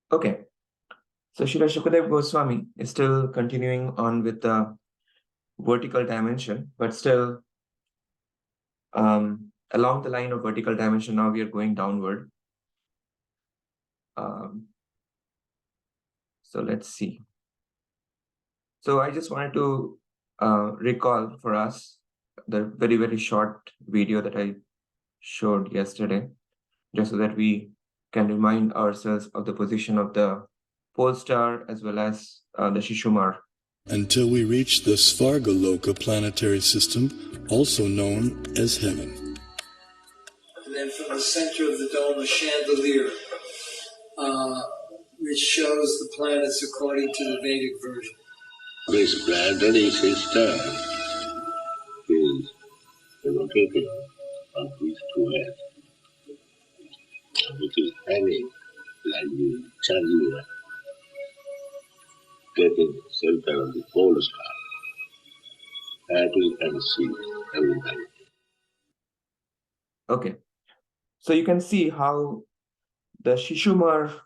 Okay, so Srila Shukadev Goswami is still continuing on with the vertical dimension, but still along the line of vertical dimension, now we are going downward. So let's see. So I just wanted to recall for us the very, very short video that I showed yesterday, just so that we can remind ourselves of the position of the pole star as well as the Shishumar. Until we reach the Svargaloka planetary system, also known as heaven. And then from the center of the dome, a chandelier, which shows the planets according to the Vedic version. This planetary system is located on these two heads, which is hanging like the chandelier, getting the center of the pole star, that we can see every night. Okay, so you can see how the Shishumar,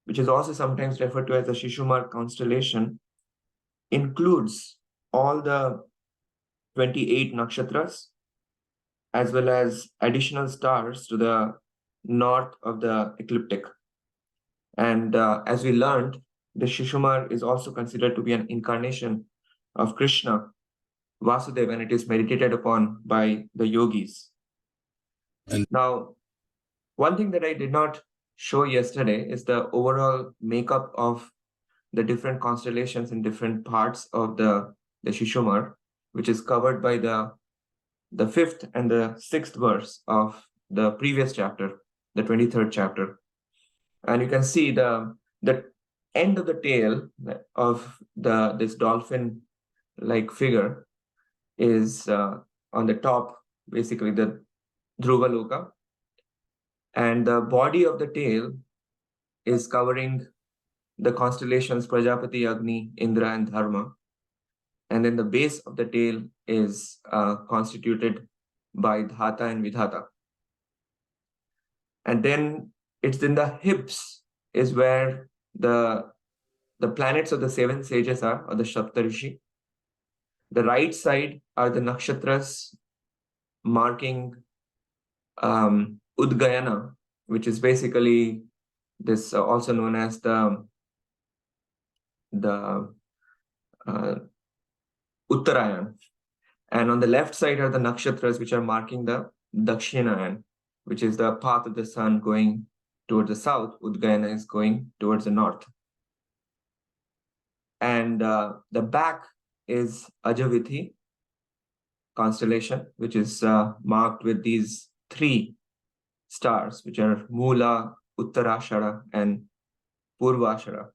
which is also sometimes referred to as the Shishumar constellation, includes all the 28 nakshatras as well as additional stars to the north of the ecliptic. And as we learned, the Shishumar is also considered to be an incarnation of Krishna, Vasudeva, and it is meditated upon by the yogis. And now, one thing that I did not show yesterday is the overall makeup of the different constellations in different parts of the Shishumar, which is covered by the 5th and the 6th verse of the previous chapter, the 23rd chapter. And you can see the end of the tail of this dolphin-like figure is on the top, basically the Dhruva Loka. And the body of the tail is covering the constellations Prajapati, Agni, Indra, and Dharma. And then the base of the tail is constituted by Dhata and Vidhata. And then it's in the hips is where the planets of the 7 sages are, or the Saptarishi. The right side are the nakshatras marking Udgayana, which is basically this also known as the Uttarayan. And on the left side are the nakshatras which are marking the Dakshinayan, which is the path of the sun going towards the south. Udgayana is going towards the north. And the back is Ajavithi constellation, which is marked with these 3 stars, which are Mula, Uttarashara, and Purvashara.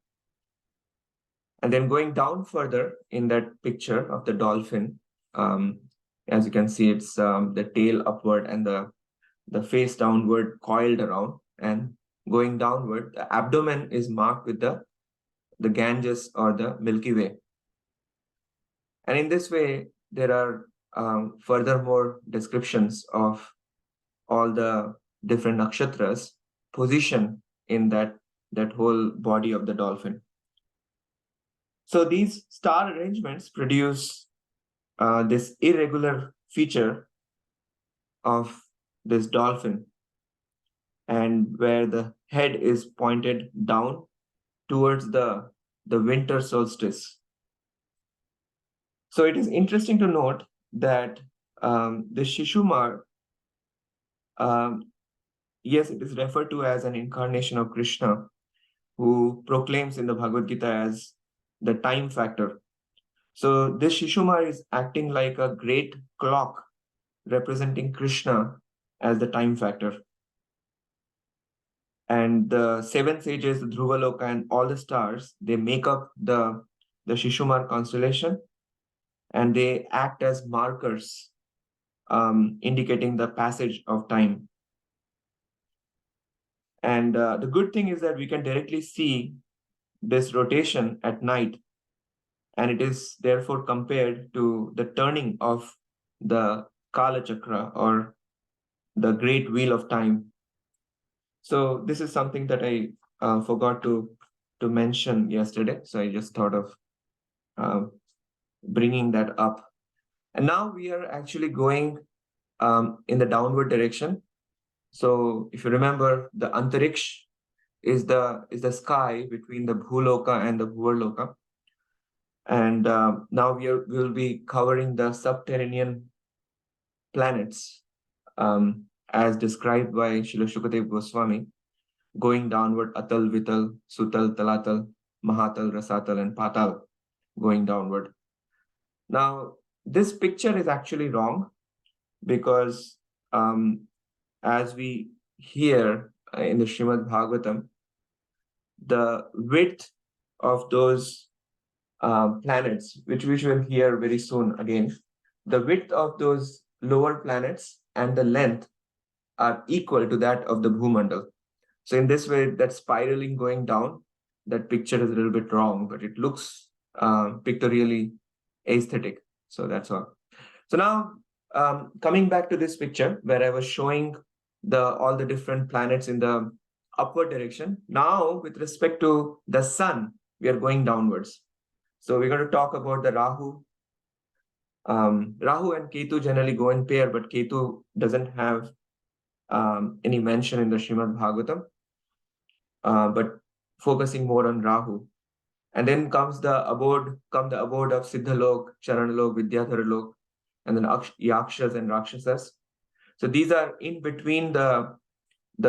And then going down further in that picture of the dolphin, as you can see, it's the tail upward and the face downward, coiled around, and going downward, the abdomen is marked with the Ganges or the Milky Way. And in this way, there are furthermore descriptions of all the different nakshatras positioned in that whole body of the dolphin. So these star arrangements produce this irregular feature of this dolphin, and where the head is pointed down towards the winter solstice. So it is interesting to note that the Shishumar, yes, it is referred to as an incarnation of Krishna, who proclaims in the Bhagavad Gita as the time factor. So this Shishumar is acting like a great clock representing Krishna as the time factor. And the 7 sages, the Dhruvaloka, and all the stars, they make up the Shishumar constellation, and they act as markers indicating the passage of time. And the good thing is that we can directly see this rotation at night, and it is therefore compared to the turning of the Kala Chakra, or the great wheel of time. So this is something that I forgot to to mention yesterday. So I just thought of bringing that up. And now we are actually going in the downward direction. So if you remember, the Antariksh is the sky between the Bhuloka and the Bhuvarloka. And now we will be covering the subterranean planets as described by Srila Shukadev Goswami, going downward: Atal, Vital, Sutal, Talatal, Mahatal, Rasatal, and Patal, going downward. Now, this picture is actually wrong because as we hear in the Srimad Bhagavatam, the width of those planets, which we will hear very soon again, the width of those lower planets and the length are equal to that of the Bhumandal. So in this way, that spiraling going down, that picture is a little bit wrong, but it looks pictorially aesthetic. So that's all. So now coming back to this picture where I was showing all the different planets in the upward direction. Now with respect to the sun, we are going downwards. So we're going to talk about the Rahu. Rahu and Ketu generally go in pair, but Ketu doesn't have any mention in the Srimad Bhagavatam, but focusing more on Rahu. And then comes the abode of Siddhalok, Charanalok, Vidyadharalok, and then Yakshas and Rakshasas. So these are in between the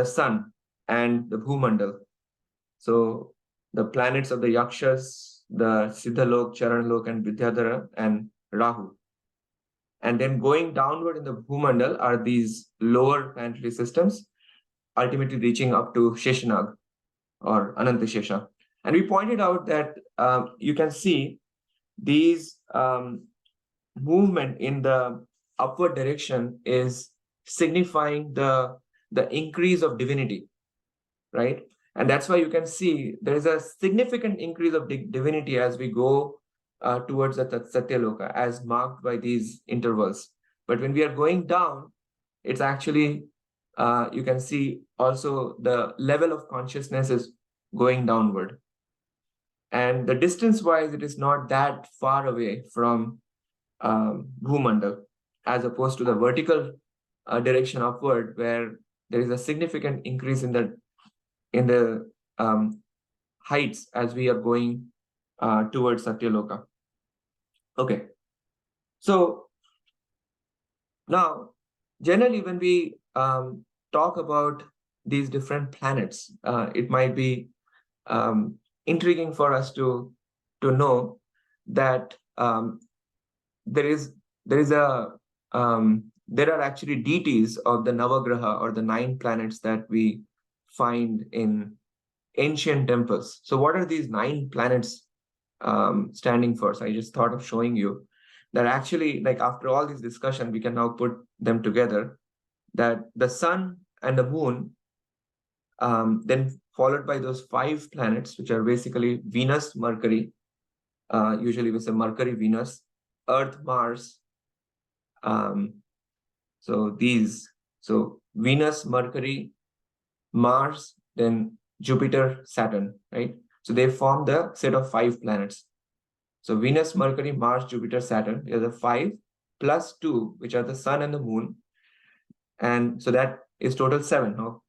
sun and the Bhumandal. So the planets of the Yakshas, the Siddhalok, Charanalok, and Vidyadhara, and Rahu. And then going downward in the Bhumandal are these lower planetary systems, ultimately reaching up to Sheshanag or Anantashesha. And we pointed out that you can see these movement in the upward direction is signifying the increase of divinity, right? And that's why you can see there is a significant increase of divinity as we go towards the Satyaloka, as marked by these intervals. But when we are going down, it's actually, you can see also the level of consciousness is going downward. And the distance-wise, it is not that far away from Bhumandal, as opposed to the vertical direction upward, where there is a significant increase in the heights as we are going towards Satyaloka. Okay, so now generally when we talk about these different planets, it might be intriguing for us to know that there are actually deities of the Navagraha, or the 9 planets, that we find in ancient temples. So what are these 9 planets standing for? So I just thought of showing you that actually, like, after all this discussion, we can now put them together, that the sun and the moon, then followed by those 5 planets, which are basically Venus, Mercury, usually we say Mercury, Venus, Earth, Mars. So Venus, Mercury, Mars, then Jupiter, Saturn, right? So they form the set of 5 planets. So Venus, Mercury, Mars, Jupiter, Saturn are the 5 plus 2, which are the sun and the moon. And so that is total 7. Now,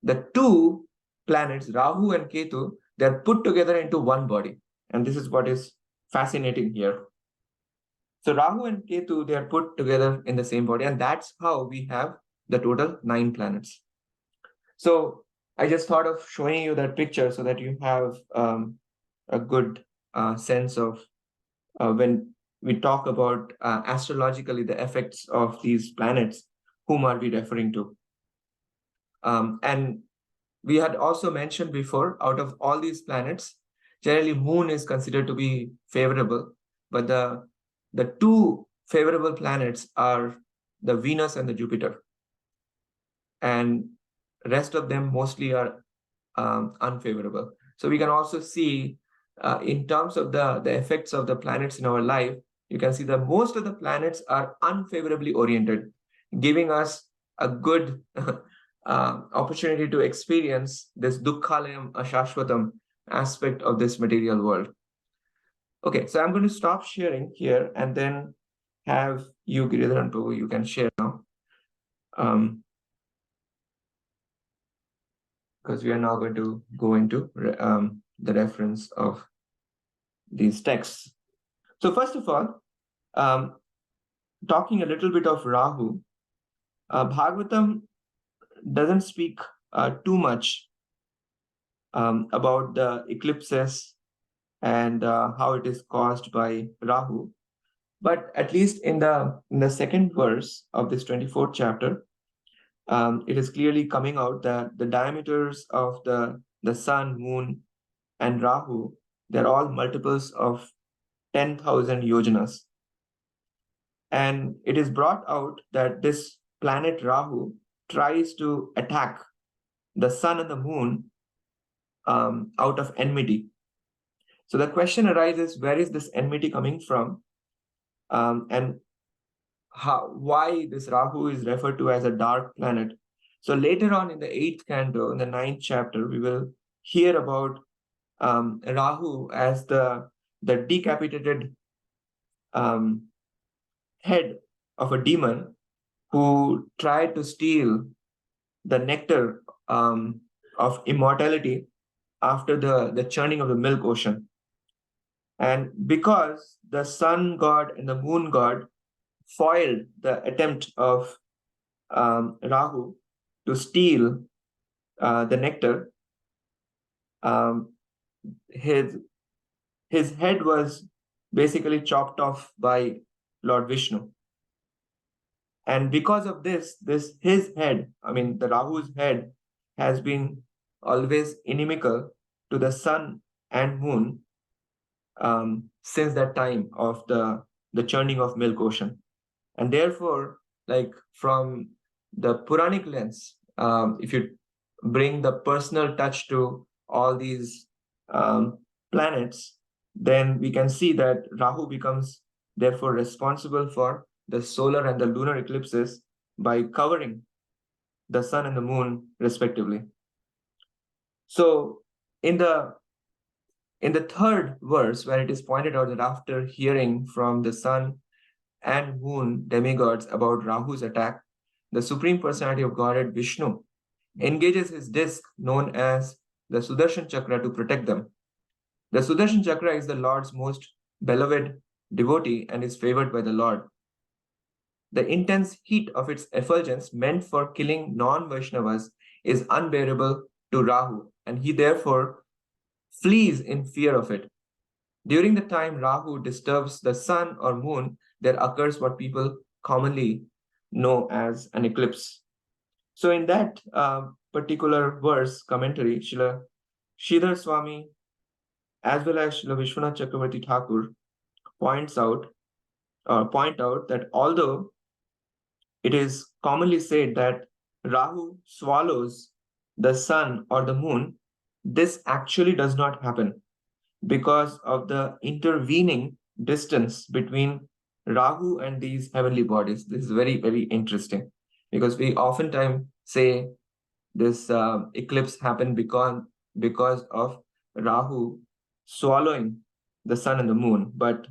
the 2 planets, Rahu and Ketu, they're put together into one body. And this is what is fascinating here. So Rahu and Ketu, they are put together in the same body. And that's how we have the total 9 planets. So I just thought of showing you that picture so that you have a good sense of when we talk about astrologically the effects of these planets, whom are we referring to? And we had also mentioned before, out of all these planets, generally moon is considered to be favorable, but the 2 favorable planets are the Venus and the Jupiter. And rest of them mostly are unfavorable. So we can also see in terms of the effects of the planets in our life, you can see that most of the planets are unfavorably oriented, giving us a good opportunity to experience this dukkhalayam ashashvatam, aspect of this material world. Okay, so I'm going to stop sharing here and then have you, Giridhar and Prabhu, you can share now. Because we are now going to go into the reference of these texts. So first of all, talking a little bit of Rāhu, Bhagavatam doesn't speak too much about the eclipses and how it is caused by Rāhu. But at least in the second verse of this 24th chapter, it is clearly coming out that the diameters of the sun, moon, and Rāhu, they're all multiples of 10,000 yojanas. And it is brought out that this planet Rāhu tries to attack the sun and the moon out of enmity. So the question arises, where is this enmity coming from? And why this Rāhu is referred to as a dark planet. So later on in the 8th canto, in the 9th chapter, we will hear about Rāhu as the decapitated head of a demon who tried to steal the nectar of immortality after the churning of the milk ocean. And because the sun god and the moon god foiled the attempt of Rāhu to steal the nectar, his head was basically chopped off by Lord Vishnu. And because of this his head, the Rahu's head, has been always inimical to the sun and moon since that time of the churning of milk ocean. And therefore, like from the Puranic lens, if you bring the personal touch to all these planets, then we can see that Rahu becomes therefore responsible for the solar and the lunar eclipses by covering the sun and the moon respectively. So in the third verse, where it is pointed out that after hearing from the sun and moon demigods about Rahu's attack, the Supreme Personality of Godhead Vishnu engages his disc known as the Sudarshan Chakra to protect them. The Sudarshan Chakra is the Lord's most beloved devotee and is favored by the Lord. The intense heat of its effulgence meant for killing non-Vaishnavas is unbearable to Rahu, and he therefore flees in fear of it. During the time Rahu disturbs the sun or moon, there occurs what people commonly know as an eclipse. So in that particular verse commentary, Srila Sridhar Swami as well as Srila Vishwanath Chakravarti Thakur point out that although it is commonly said that Rahu swallows the sun or the moon, this actually does not happen because of the intervening distance between Rahu and these heavenly bodies. This is very, very interesting because we oftentimes say this eclipse happened because of Rahu swallowing the sun and the moon. But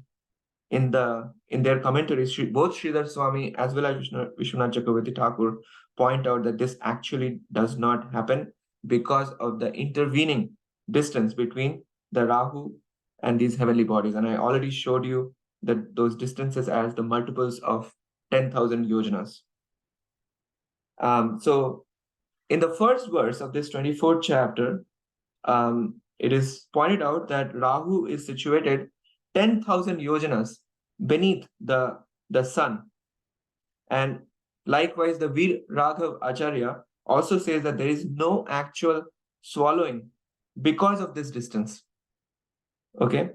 in their commentaries, both Sridhar Swami as well as Vishwanath Chakravarti Thakur point out that this actually does not happen because of the intervening distance between the Rahu and these heavenly bodies. And I already showed you those distances as the multiples of 10,000 yojanas. So in the first verse of this 24th chapter, it is pointed out that Rahu is situated 10,000 yojanas beneath the sun. And likewise, the Veer Raghav Acharya also says that there is no actual swallowing because of this distance. Okay.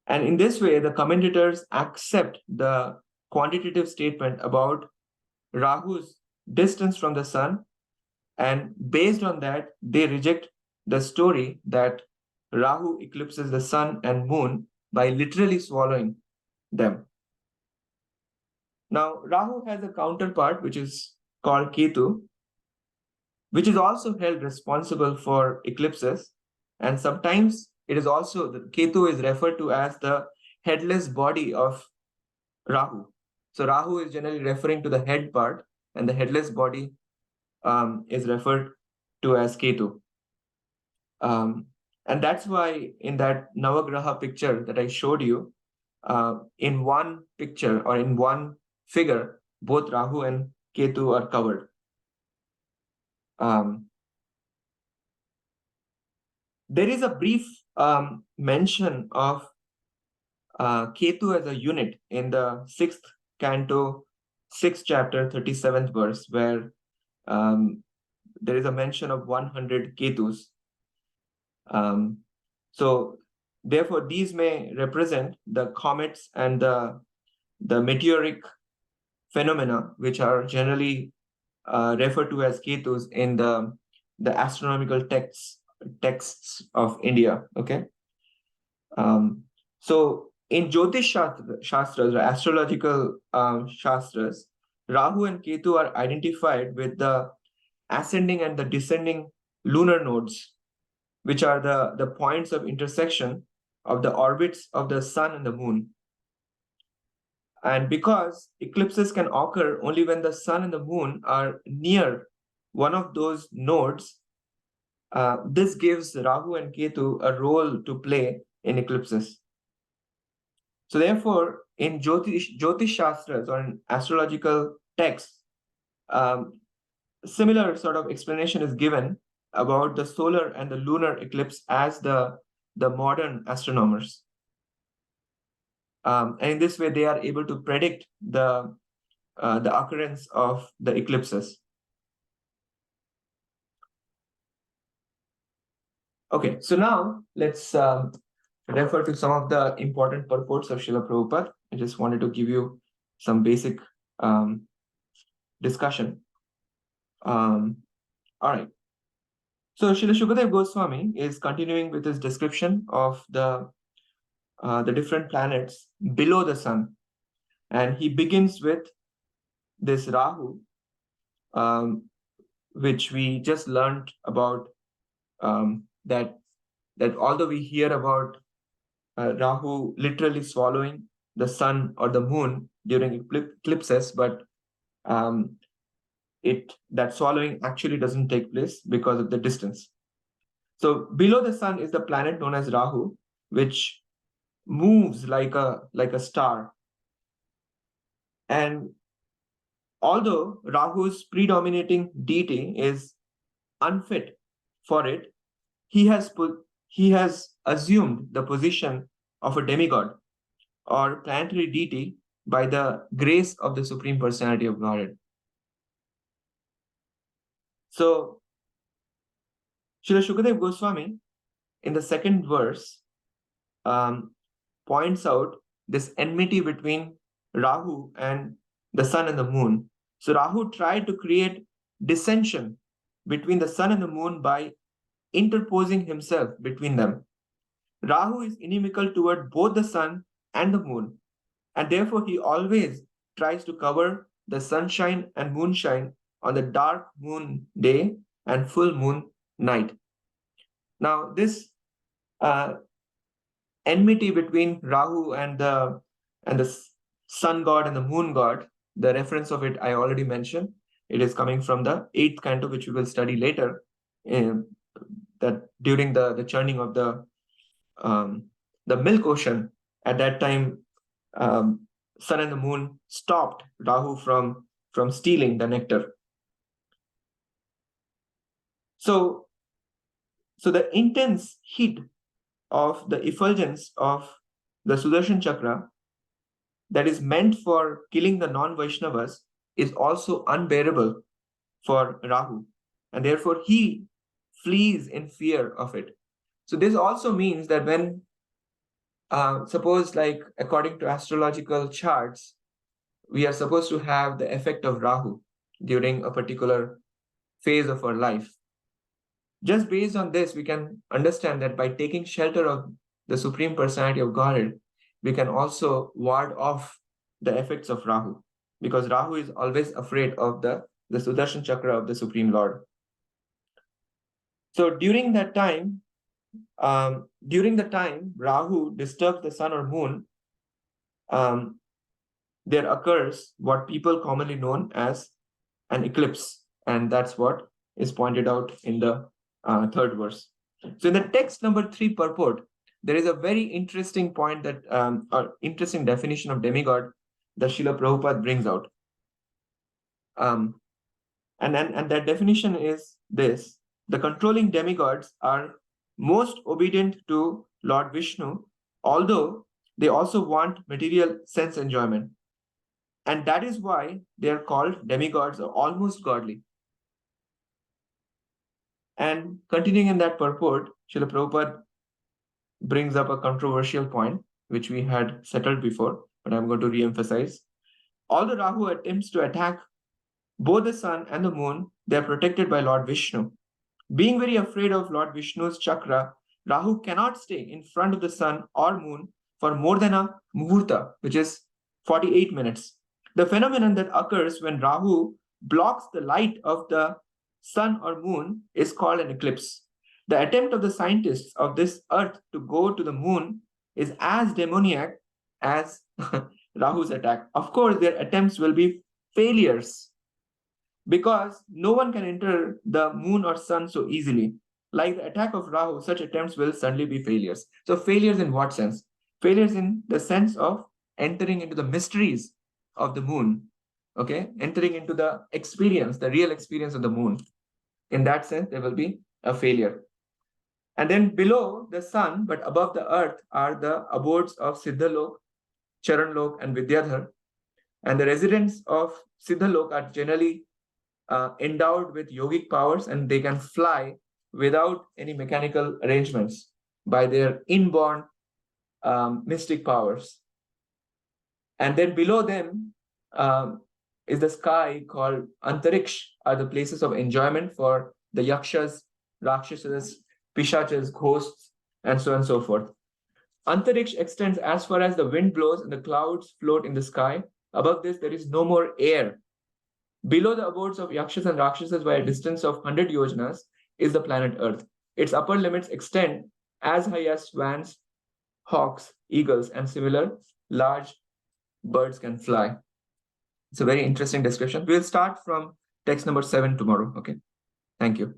And in this way, the commentators accept the quantitative statement about Rahu's distance from the sun. And based on that, they reject the story that Rahu eclipses the sun and moon by literally swallowing them. Now, Rahu has a counterpart, which is called Ketu, which is also held responsible for eclipses. And sometimes it is also, the Ketu is referred to as the headless body of Rahu. So Rahu is generally referring to the head part, and the headless body is referred to as Ketu. And that's why in that Navagraha picture that I showed you, in one picture or in one figure, both Rahu and Ketu are covered. There is a brief mention of Ketu as a unit in the 6th canto, 6th chapter, 37th verse, where there is a mention of 100 Ketus. So therefore, these may represent the comets and the meteoric phenomena, which are generally referred to as Ketus in the astronomical texts of India. Okay. So in Jyotish Shastras, or astrological Shastras, Rahu and Ketu are identified with the ascending and the descending lunar nodes, which are the points of intersection of the orbits of the sun and the moon. And because eclipses can occur only when the sun and the moon are near one of those nodes, this gives Rahu and Ketu a role to play in eclipses. So therefore, in Jyotish Shastras or in astrological texts, similar sort of explanation is given about the solar and the lunar eclipse as the modern astronomers. And in this way, they are able to predict the occurrence of the eclipses. Okay, so now let's refer to some of the important purports of Srila Prabhupada. I just wanted to give you some basic discussion. All right. So Srila Shukadev Goswami is continuing with his description of the different planets below the sun. And he begins with this Rahu, which we just learned about, that although we hear about Rahu literally swallowing the sun or the moon during eclipses, but that swallowing actually doesn't take place because of the distance. So below the sun is the planet known as Rahu, which moves like a star. And although Rahu's predominating deity is unfit for it, he has assumed the position of a demigod or planetary deity by the grace of the Supreme Personality of Godhead. So Srila Shukadev Goswami, in the second verse, points out this enmity between Rahu and the sun and the moon. So Rahu tried to create dissension between the sun and the moon by interposing himself between them. Rahu is inimical toward both the sun and the moon, and therefore he always tries to cover the sunshine and moonshine on the dark moon day and full moon night. Now, this enmity between Rahu and the sun god and the moon god, the reference of it I already mentioned. It is coming from the 8th canto, which we will study later, that during the churning of the milk ocean, at that time, sun and the moon stopped Rahu from stealing the nectar. So the intense heat of the effulgence of the Sudarshan Chakra that is meant for killing the non-Vaishnavas is also unbearable for Rahu, and therefore he flees in fear of it. So this also means that when, suppose like according to astrological charts, we are supposed to have the effect of Rahu during a particular phase of our life. Just based on this, we can understand that by taking shelter of the Supreme Personality of Godhead, we can also ward off the effects of Rahu, because Rahu is always afraid of the Sudarshan Chakra of the Supreme Lord. So during that time, During the time Rahu disturbs the sun or moon, there occurs what people commonly known as an eclipse, and that's what is pointed out in the third verse. So in the text number 3 purport, there is a very interesting point that or interesting definition of demigod that Srila Prabhupada brings out. And that definition is this: the controlling demigods are most obedient to Lord Vishnu, although they also want material sense enjoyment. And that is why they are called demigods or almost godly. And continuing in that purport, Srila Prabhupada brings up a controversial point, which we had settled before, but I'm going to re-emphasize. Although Rahu attempts to attack both the sun and the moon, they are protected by Lord Vishnu. Being very afraid of Lord Vishnu's chakra, Rahu cannot stay in front of the sun or moon for more than a muhurta, which is 48 minutes. The phenomenon that occurs when Rahu blocks the light of the sun or moon is called an eclipse. The attempt of the scientists of this earth to go to the moon is as demoniac as Rahu's attack. Of course, their attempts will be failures because no one can enter the moon or sun so easily. Like the attack of Rahu, such attempts will suddenly be failures. So failures in what sense? Failures in the sense of entering into the mysteries of the moon, okay? Entering into the experience, the real experience of the moon. In that sense, there will be a failure. And then below the sun, but above the earth, are the abodes of Siddhalok, Charanlok, and Vidyadhar. And the residents of Siddhalok are generally endowed with yogic powers, and they can fly without any mechanical arrangements by their inborn mystic powers. And then below them is the sky called Antariksh, are the places of enjoyment for the yakshas, rakshasas, pishachas, ghosts, and so on and so forth. Antariksh extends as far as the wind blows and the clouds float in the sky. Above this, there is no more air. Below the abodes of yakshas and rakshasas by a distance of 100 yojanas is the planet Earth. Its upper limits extend as high as swans, hawks, eagles, and similar large birds can fly. It's a very interesting description. We'll start from text number 7 tomorrow. Okay. Thank you.